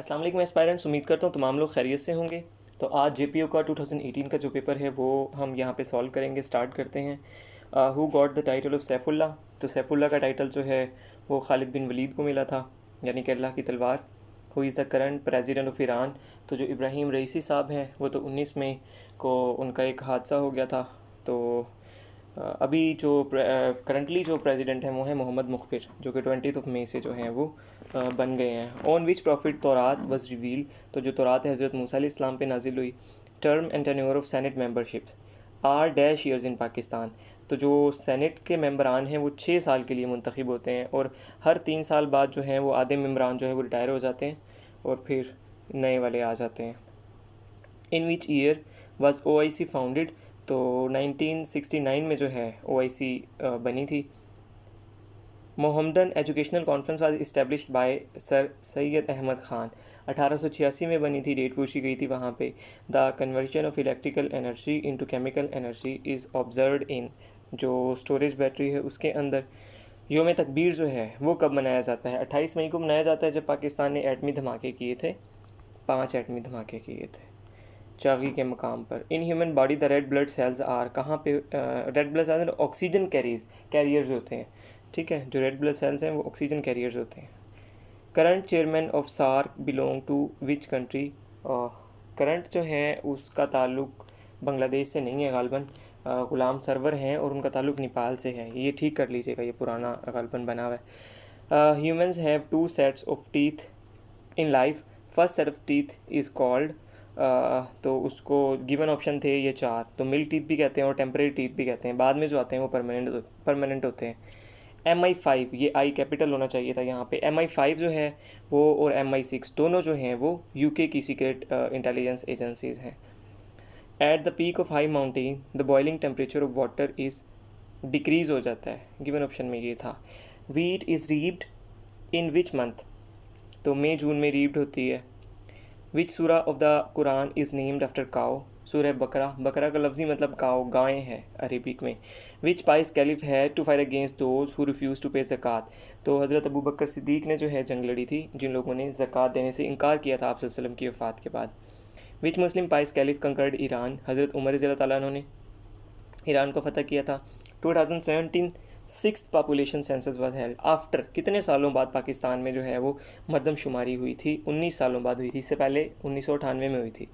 अस्सलाम वालेकुम एस्पायरेंट्स, उम्मीद करता हूँ तमाम लोग खैरियत से होंगे। तो आज जेपीओ का 2018 का जो पेपर है वो हम यहाँ पे सॉल्व करेंगे। स्टार्ट करते हैं। Who got the title of Saifullah. तो सैफुल्ला का टाइटल जो है वो खालिद बिन वलीद को मिला था, यानी कि अल्लाह की तलवार। Who is the current president of Iran. तो जो इब्राहिम रईसी साहब हैं वो तो 19 मई को उनका एक हादसा हो गया था। तो अभी जो करंटली जो प्रेसिडेंट हैं वो हैं मोहम्मद मुखबिर, जो कि 20 मई से जो हैं वो बन गए हैं। On which profit Taurat was reveal. तो जो तौरात है हज़रत मूसा अलैहिस्सलाम पे नाजिल हुई। Term and tenure of senate membership are dash years in Pakistan. तो जो सेनेट के मेंबरान हैं वो 6 साल के लिए मुंतखब होते हैं, और हर 3 साल बाद जो हैं वो आधे मेंबरान जो है वो रिटायर हो जाते हैं और फिर नए वाले आ जाते हैं। In which year was OIC founded. तो 1969 में जो है OIC बनी थी। Mohammedan educational conference was established by sir Syed Ahmad Khan. 1886 में बनी थी, डेट पूछी गई थी वहाँ पे। The conversion of electrical energy into chemical energy is observed in. जो स्टोरेज बैटरी है उसके अंदर योम तकबीर जो है वो कब मनाया जाता है? 28 मई को मनाया जाता है, जब पाकिस्तान ने एटमी धमाके किए थे। 5 एटमी धमाके किए थे चागी के मकाम पर। In human body the red blood cells are कहाँ पे? Red blood cells oxygen carriers होते हैं, ठीक है। जो रेड ब्लड सेल्स हैं वो ऑक्सीजन कैरियर्स होते हैं। Current chairman of SAARC belong to which country. Current जो है उसका ताल्लुक बांग्लादेश से नहीं है गालबन। गुलाम सरवर हैं और उनका ताल्लुक नेपाल से है। ये ठीक कर लीजिएगा, ये पुराना गालबन बना हुआ है। Humans have 2 sets of teeth in life. First set of teeth is called. तो उसको गिवन ऑप्शन थे ये 4, तो मिल्क टीथ भी कहते हैं और टेम्परेरी टीथ भी कहते हैं। बाद में जो आते हैं वो परमानेंट होते हैं। MI5, ये आई कैपिटल होना चाहिए था यहाँ पे। MI5 जो है वो और MI6 दोनों जो हैं वो UK की सीक्रेट इंटेलिजेंस एजेंसीज़ हैं। At the peak of high mountain the boiling temperature of water is decrease हो जाता है। गिवन ऑप्शन में ये था। Wheat is reaped in which month. तो मई जून में रीप्ड होती है। विच सूरा of the Quran is named after cow. सूरह बकरा। बकरा का लफ्ज़ी मतलब काओ, गाय है अरेबिक में। विच पाइस कैलिफ है to fight against those who refuse to pay zakat. तो हज़रत अबू बकर सिद्दीक़ ने जो है जंग लड़ी थी जिन लोगों ने ज़कात देने से इनकार किया था आप सल्लल्लाहु अलैहि वसल्लम की वफ़ात के बाद। विच मुस्लिम पाइस कैलिफ कंकर्ड ईरान। हज़रत उमर रज़ी अल्लाह तआला अन्हु ने ईरान को फ़तह किया था। 2017 six population census was held after. कितने सालों बाद पाकिस्तान में जो है वो मरदमशुमारी हुई थी? 19 सालों बाद हुई थी। इससे पहले 1998 में हुई थी।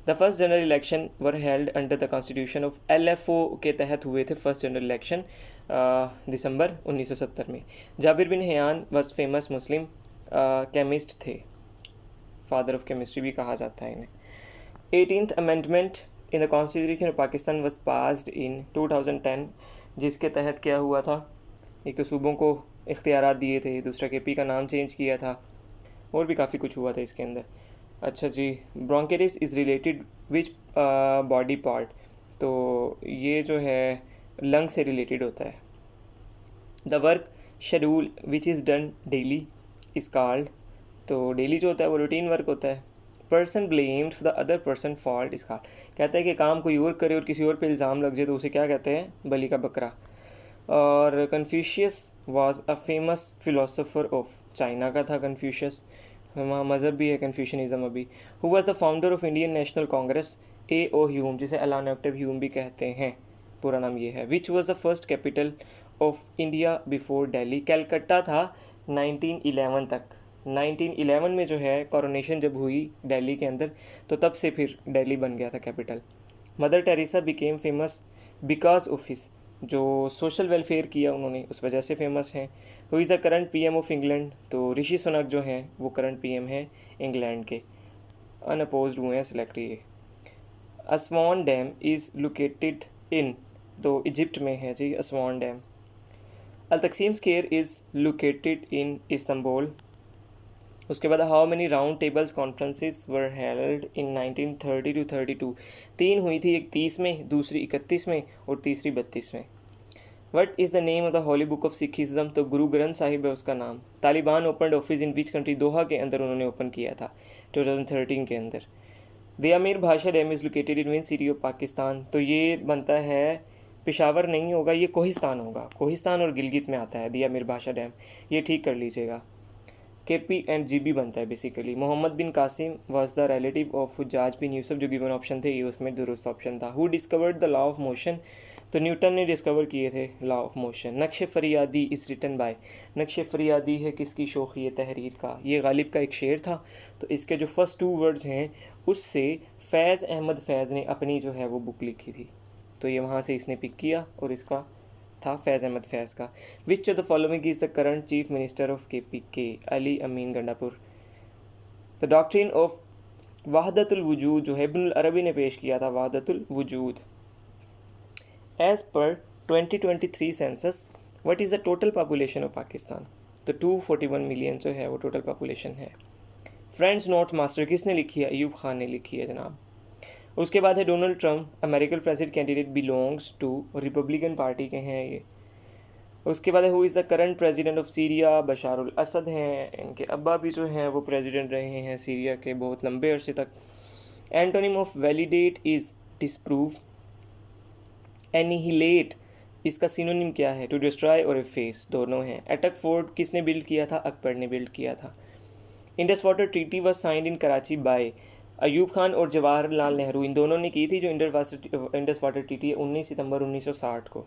The first general election were held under the constitution of LFO के तहत हुए थे फर्स्ट जनरल इलेक्शन दिसंबर 1970 में। Jabir bin Hayyan was famous Muslim chemist थे, फादर ऑफ केमिस्ट्री भी कहा जाता है इन्हें। 18th amendment in the constitution of Pakistan was passed in 2010, जिसके तहत क्या हुआ था? एक तो सूबों को इख्तियारात दिए थे, दूसरा KP का नाम चेंज किया था, और भी काफ़ी कुछ हुआ था इसके अंदर। अच्छा जी, bronchitis is related which body part. तो ये जो है लंग से रिलेटेड होता है। The work schedule which is done daily is called. तो डेली जो होता है वो रूटीन वर्क होता है। Person blamed the other person fault is called. कहता है कि काम कोई और करे और किसी और पे इल्ज़ाम लग जाए तो उसे क्या कहते हैं? बलि का बकरा। और Confucius was a famous philosopher of. China का था कन्फ्यूशियस, वहाँ मज़हब भी है कन्फ्यूशनिज़म अभी। Who was the founder of Indian National Congress. A.O. Hume, जिसे अलान ऑक्टेव ह्यूम भी कहते हैं, पूरा नाम ये है। Which was the first capital of India before Delhi. Calcutta था 1911 तक। 1911 में जो है कॉरोनेशन जब हुई दिल्ली के अंदर, तो तब से फिर दिल्ली बन गया था capital. Mother Teresa became famous because of his. जो सोशल वेलफेयर किया उन्होंने उस वजह से फेमस हैं। Who is the current PM of England. तो ऋषि सुनक जो हैं वो करंट PM हैं इंग्लैंड के, अनअपोज्ड हुए हैं सिलेक्ट ये। अस्वान डैम इज़ लोकेटेड इन। तो इजिप्ट में है जी अस्वान डैम। अल तकसीम square is located in Istanbul. उसके बाद how many round tables conferences were held in 1930 to 32। 3 हुई थी, एक 30 में, दूसरी 31 में और तीसरी 32 में। What is the name of the holy book of Sikhism. तो गुरु ग्रंथ साहिब है उसका नाम। Taliban open office in which country. Doha के अंदर उन्होंने ओपन किया था 2013 के अंदर। द अमीर भाषा dam is located in which city of Pakistan. तो ये बनता है पेशावर नहीं होगा, ये कोहिस्तान होगा। कोहिस्तान और गिलगित में आता है द अमीर भाषा डैम, ये ठीक कर लीजिएगा। KP एंड GB बनता है basically. Muhammad bin Qasim was the relative of Hajjaj bin Yusuf, जो गिवन ऑप्शन थे ये उसमें दुरुस्त ऑप्शन था। Who discovered the law of motion, तो न्यूटन ने डिस्कवर किए थे लॉ ऑफ मोशन। नक्श फरियादी इज़ रिटन बाय, नक्श फरियादी है किसकी शोखी तहरीर का, ये गालिब का एक शेर था। तो इसके जो फर्स्ट 2 वर्ड्स हैं उससे फैज़ अहमद फैज़ ने अपनी जो है वो बुक लिखी थी, तो ये वहाँ से इसने पिक किया और इसका था फैज़ अहमद फैज़ का। Which of the following is the current chief minister of KPK, Ali Amin Gandapur. The doctrine of वहदतुल वजूद जो है इब्नुल अरबी ने पेश किया था, वहदतुल वजूद। एज पर 2023 census what is the total population of Pakistan, तो 241 मिलियन जो है वो टोटल पॉपुलेशन है। फ्रेंड्स नोट मास्टर किसने लिखी है, अयूब खान ने लिखी है जनाब। उसके बाद है Donald Trump, American president candidate, belongs to Republican party के हैं ये। उसके बाद है who is the current president of Syria, Bashar al Assad हैं, इनके अब्बा भी जो हैं वो प्रेसिडेंट रहे हैं सीरिया के बहुत लंबे अरसे तक। Antonym of validate is disprove. Annihilate इसका सिनोनिम क्या है, टू डिस्ट्रॉय और एफेस, दोनों हैं। अटक फोर्ट किसने बिल्ड किया था, अकबर ने बिल्ड किया था। Indus Water Treaty was signed in Karachi by, Ayub Khan और जवाहरलाल नेहरू इन दोनों ने की थी जो इंडस वाटर ट्रीटी है 19 सितंबर 1960 को।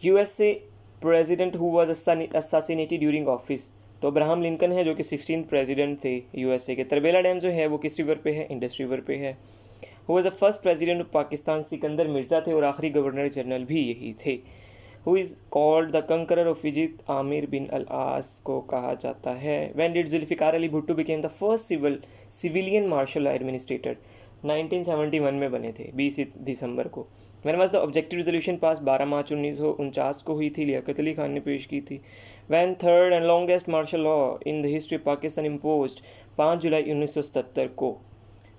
USA president who was assassinated during office, तो अब्राहम लिंकन है जो कि 16 प्रेसिडेंट थे USA के। तरबेला डैम जो है वो किस रिवर पे है, इंडस रिवर पे है। Who was the first president of Pakistan, Sikandar Mirza थे और आखिरी गवर्नर जनरल भी यही थे। Who is called the conqueror of Egypt, Amr bin al As को कहा जाता है। When did Zulfikar Ali Bhutto became the first civilian martial administrator, 1971 में बने थे 20 दिसंबर को। When was the objective resolution pass, 12 मार्च 1949 को हुई थी, लियाकत अली खान ने पेश की थी। When third and longest martial law in the history of Pakistan imposed, 5 जुलाई 1977 को।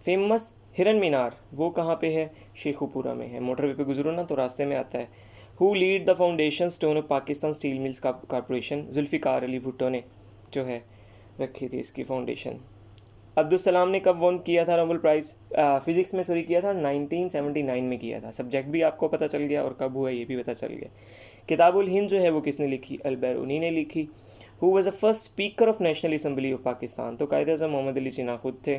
फेमस हिरन मीनार वो कहाँ पे है, शेखुपुरा में है, मोटरवे पे गुजरो ना तो रास्ते में आता है। Who lead the foundation stone of Pakistan Steel Mills Corporation, Zulfikar Ali Bhutto ने जो है रखी थी इसकी फाउंडेशन। अब्दुल सलाम ने कब वन किया था नोबेल प्राइज़, फिज़िक्स में सॉरी किया था 1979 में किया था। सब्जेक्ट भी आपको पता चल गया और कब हुआ ये भी पता चल गया। किताबुल हिंद जो है वो किसने लिखी, अल-बैरूनी ने लिखी। Who was the first speaker of national assembly of Pakistan, तो कायदे-ए-आज़म मोहम्मद अली जिन्ना खुद थे।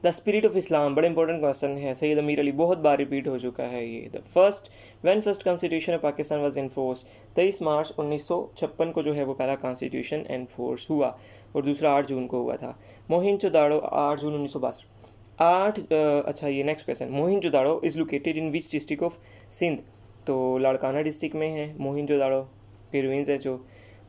द स्पिरिट ऑफ इस्लाम बड़ा इंपॉर्टेंट क्वेश्चन है, सैयद अमीर अली, बहुत बार रिपीट हो चुका है ये। The first constitution of Pakistan was enforce, 23 मार्च 1956 को जो है वो पहला कॉन्स्टिट्यूशन एनफोर्स हुआ और दूसरा 8 जून को हुआ था। मोहिंजोदाड़ो 8 जून 1962। अच्छा ये next question, Mohenjodaro is located in which district of Sindh, तो लाड़काना डिस्ट्रिक्ट में है मोहिंजोदाड़ो के रुइंस है जो।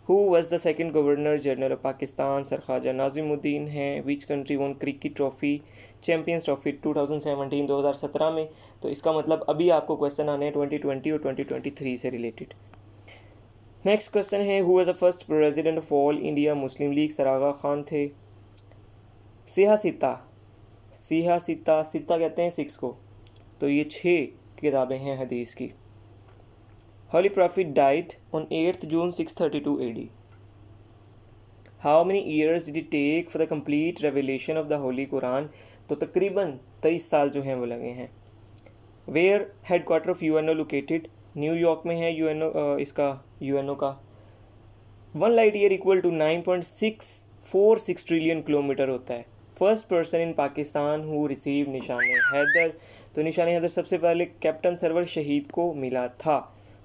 Who was the second governor general of Pakistan, sir Khawaja Nazimuddin हैं। Which country won cricket trophy, champions trophy 2017 में, तो इसका मतलब अभी आपको क्वेश्चन आने हैं 2020 और 2023 से रिलेटेड। नेक्स्ट क्वेश्चन है who was the first president of all India Muslim League, sir Aga Khan थे। सिता कहते हैं 6 को, तो ये 6 किताबें हैं हदीस की। Holy Prophet died on 8th June 632 AD. How many years did it take for the complete revelation of the Holy Quran? तो तकरीबन 23 साल जो हैं वो लगे हैं। Where headquarter of UNO located? New York में है इसका UNO का। 1 light year equal to 9.646 trillion kilometre होता है। First person in Pakistan who receive निशान हैदर, तो निशान हैदर सबसे पहले कैप्टन सरवर शहीद को मिला था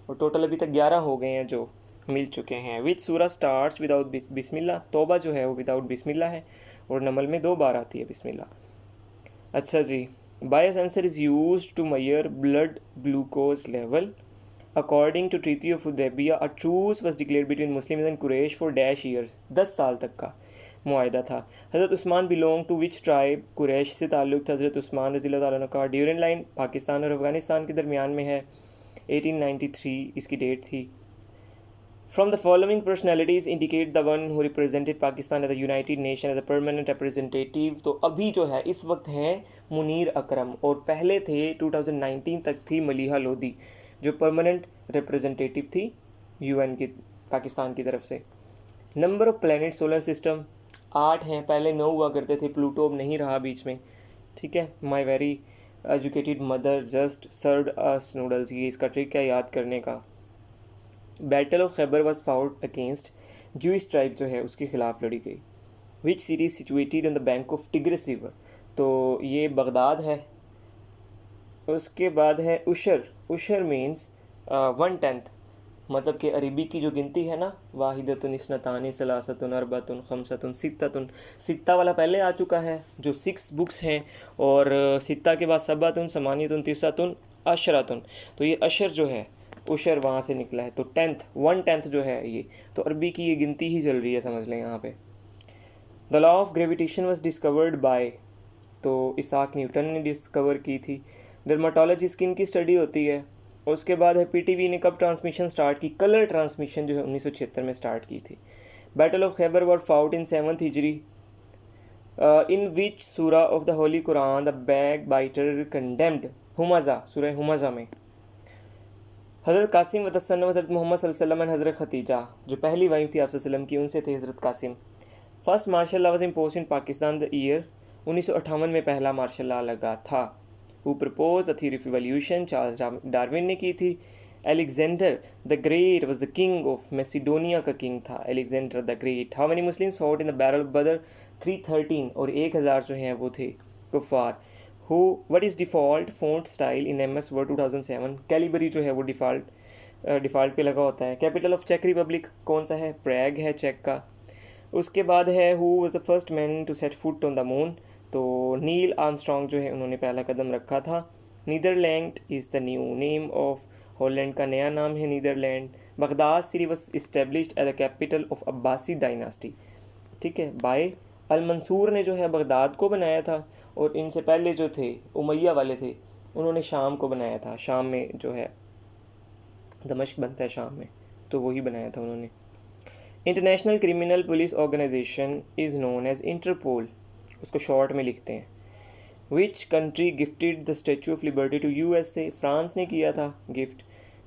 और टोटल अभी तक 11 हो गए हैं जो मिल चुके हैं। विच सूरा स्टार्ट्स विदाउट बिस्मिल्लाह, तौबा जो है वो विदाउट बिस्मिल्लाह है और नमल में 2 बार आती है बिस्मिल्लाह। अच्छा जी, bio sensor is used to measure blood glucose level. According to treaty of Hudaibiya a truce was declared between Muslims and Quraish for dash years, 10 साल तक का मुआहिदा था। हज़रत Usman belong to which tribe, Quraish से ताल्लुक़ था हज़रत उस्मान रज़ी अल्लाह तआला का। ड्यूरेंट लाइन पाकिस्तान और अफ़गानिस्तान के दरमियान में है, 1893 इसकी डेट थी। From the following personalities indicate the one who represented Pakistan as the United Nation as a permanent representative, तो अभी जो है इस वक्त हैं मुनीर अकरम और पहले थे 2019 तक थी मलिहा लोधी जो परमानेंट रिप्रेजेंटेटिव थी UN की पाकिस्तान की तरफ से। Number of planet solar system 8 हैं, पहले 9 हुआ करते थे, प्लूटो अब नहीं रहा बीच में, ठीक है। My very educated mother just served us noodles, ये इसका ट्रिक है याद करने का। Battle of Khyber was fought against Jewish tribe जो है उसके खिलाफ लड़ी गई। Which city situated on the bank of tigris river, तो ये बगदाद है। उसके बाद है उशर, उशर मीन्स 1/10, मतलब कि अरबी की जो गिनती है ना, वाहिदतुन इस्नतानी सलासतुन अरबतुन खमसतुन सित्ततुन, सित्ता वाला पहले आ चुका है जो 6 बुक्स हैं, और सित्ता के बाद सबतुन समानियतुन तिस्सतुन अशरतुन, तो ये अशर जो है उशर वहाँ से निकला है। तो 1/10 जो है ये, तो अरबी की ये गिनती ही चल रही है, समझ लें यहाँ पे। The law of gravitation was discovered by, तो इसाक न्यूटन ने डिस्कवर की थी। डर्माटोलॉजी स्किन की स्टडी होती है। उसके बाद है पीटीवी ने कब ट्रांसमिशन स्टार्ट की, कलर ट्रांसमिशन जो है 1976 में स्टार्ट की थी। Battle of Khaibar war fought in 7th हिजरी, इन विच सूरा of the holy Quran the backbiter condemned, हुमज़ा, सूरह हुमज़ा में। हज़रत कासिम वतसन हज़रत मोहम्मद सल्लल्लाहु अलैहि वसल्लम, हज़रत खतीजा जो पहली वाइफ थी आप वसल्लम की, उनसे थे हज़रत Qasim. First martial law was imposed in Pakistan the year 1958 में पहला मार्शल लॉ लगा था। Who propose the theory of evolution, Charles Darwin ने की थी। Alexander the great was the king of Macedonia का किंग था Alexander the great. How many Muslims fought in the battle of Badr, 313, और 1000 जो हैं वो थे कुफार। Who what is default font style in MS word 2007, Calibri जो है वो डिफ़ॉल्ट पे लगा होता है। कैपिटल ऑफ चेक रिपब्लिक कौन सा है, प्रैग है चेक का। उसके बाद है who was the first man to set foot on the moon, तो नील आर्मस्ट्रॉन्ग जो है उन्होंने पहला कदम रखा था। Netherland is the new name of, Holland का नया नाम है Netherland. Baghdad city was established as the capital of Abbasi dynasty, ठीक है, बाय अल मंसूर ने जो है बगदाद को बनाया था, और इनसे पहले जो थे उमैया वाले थे उन्होंने शाम को बनाया था। शाम में जो है दमिश्क बनता है शाम में, तो वही बनाया था उन्होंने। International Criminal Police Organization is known as Interpol, उसको शॉर्ट में लिखते हैं। Which country gifted the Statue of Liberty to USA, France ने किया था gift.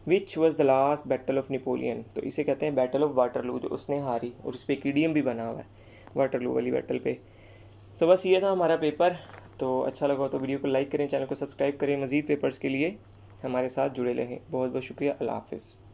Which was the last battle of Napoleon, तो इसे कहते हैं बैटल ऑफ वाटरलू, जो उसने हारी, और इस पर एक इडियम भी बना हुआ है वाटरलू वाली बैटल पे। तो बस ये था हमारा पेपर। तो अच्छा लगा तो वीडियो को लाइक करें, चैनल को सब्सक्राइब करें, मज़ीद पेपर्स के लिए हमारे साथ जुड़े रहें। बहुत बहुत शुक्रिया, अल्लाह हाफ़िज़।